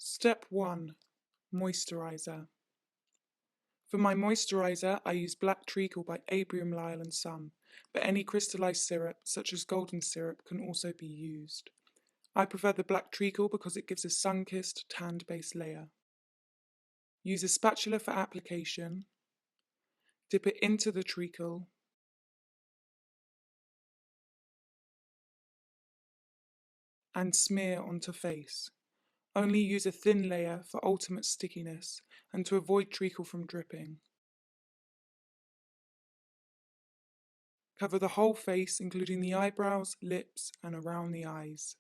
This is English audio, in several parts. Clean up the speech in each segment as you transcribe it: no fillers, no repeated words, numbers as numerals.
Step 1. Moisturiser. For my moisturiser, I use Black Treacle by Abrium Lyle & Son, but any crystallized syrup, such as golden syrup, can also be used. I prefer the Black Treacle because it gives a sun-kissed, tanned base layer. Use a spatula for application. Dip it into the treacle. And smear onto face. Only use a thin layer for ultimate stickiness and to avoid treacle from dripping. Cover the whole face, including the eyebrows, lips, and around the eyes.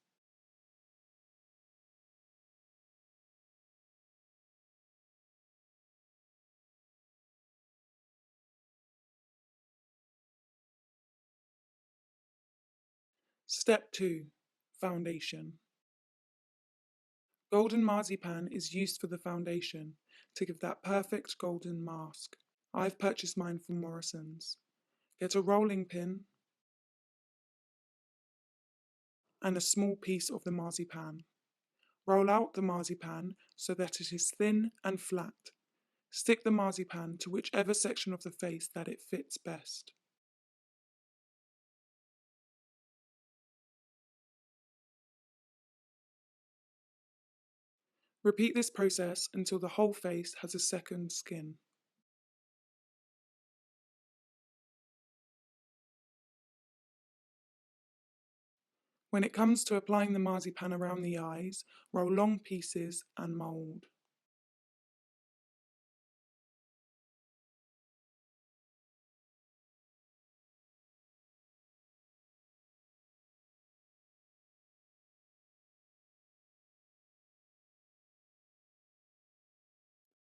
Step 2. Foundation. Golden marzipan is used for the foundation to give that perfect golden mask. I've purchased mine from Morrison's. Get a rolling pin and a small piece of the marzipan. Roll out the marzipan so that it is thin and flat. Stick the marzipan to whichever section of the face that it fits best. Repeat this process until the whole face has a second skin. When it comes to applying the marzipan around the eyes, roll long pieces and mould.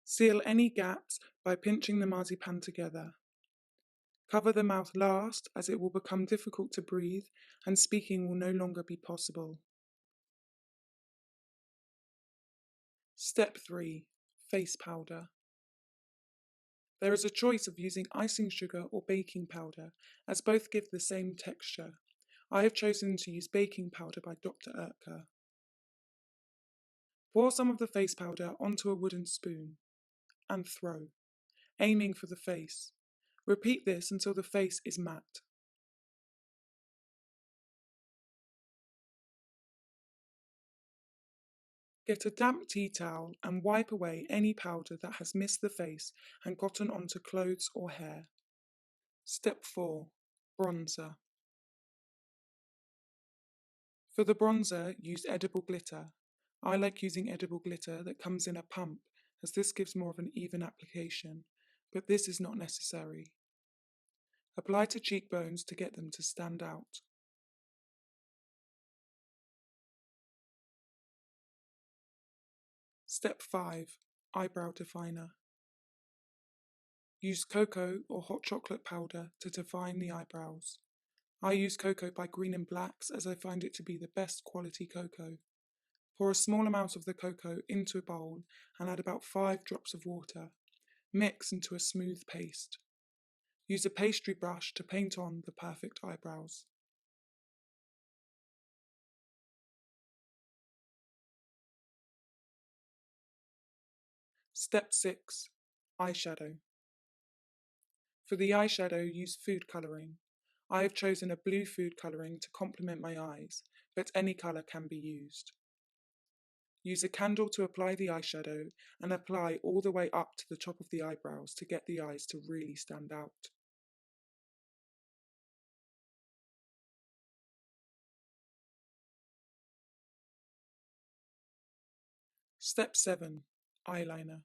Seal any gaps by pinching the marzipan together. Cover the mouth last, as it will become difficult to breathe and speaking will no longer be possible. Step 3. Face powder. There is a choice of using icing sugar or baking powder, as both give the same texture. I have chosen to use baking powder by Dr. Oetker. Pour some of the face powder onto a wooden spoon and throw, aiming for the face. Repeat this until the face is matte. Get a damp tea towel and wipe away any powder that has missed the face and gotten onto clothes or hair. Step 4. Bronzer. For the bronzer, use edible glitter. I like using edible glitter that comes in a pump, as this gives more of an even application, but this is not necessary. Apply to cheekbones to get them to stand out. Step 5. Eyebrow definer. Use cocoa or hot chocolate powder to define the eyebrows. I use cocoa by Green and Blacks as I find it to be the best quality cocoa. Pour a small amount of the cocoa into a bowl and add about 5 drops of water. Mix into a smooth paste. Use a pastry brush to paint on the perfect eyebrows. Step 6. Eyeshadow. For the eyeshadow, use food colouring. I have chosen a blue food colouring to complement my eyes, but any colour can be used. Use a candle to apply the eyeshadow and apply all the way up to the top of the eyebrows to get the eyes to really stand out. Step 7. Eyeliner.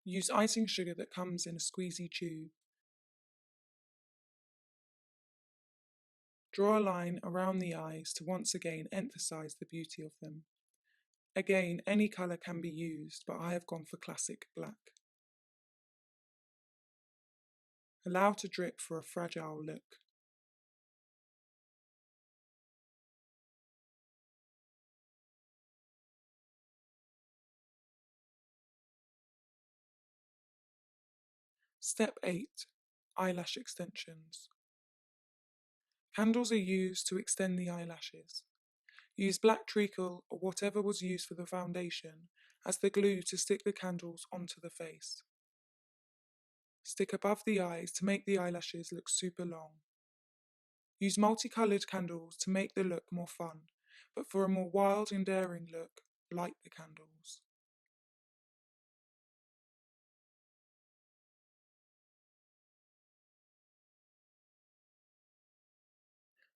Use icing sugar that comes in a squeezy tube. Draw a line around the eyes to once again emphasize the beauty of them. Again, any colour can be used, but I have gone for classic black. Allow to drip for a fragile look. Step 8. Eyelash extensions. Candles are used to extend the eyelashes. Use black treacle or whatever was used for the foundation as the glue to stick the candles onto the face. Stick above the eyes to make the eyelashes look super long. Use multicoloured candles to make the look more fun, but for a more wild and daring look, light the candles.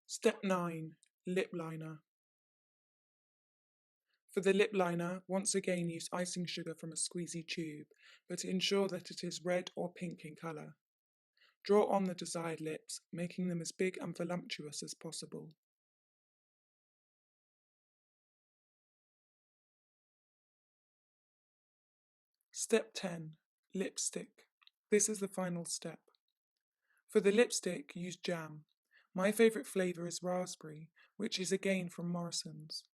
Step 9. Lip liner. For the lip liner, once again use icing sugar from a squeezy tube, but ensure that it is red or pink in colour. Draw on the desired lips, making them as big and voluptuous as possible. Step 10. Lipstick. This is the final step. For the lipstick, use jam. My favourite flavour is raspberry, which is again from Morrison's.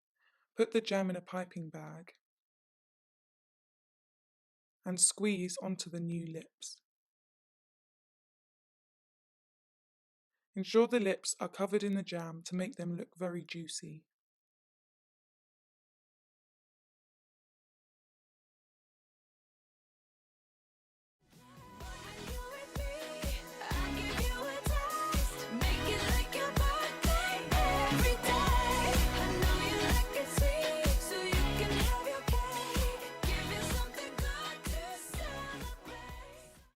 Put the jam in a piping bag and squeeze onto the new lips. Ensure the lips are covered in the jam to make them look very juicy.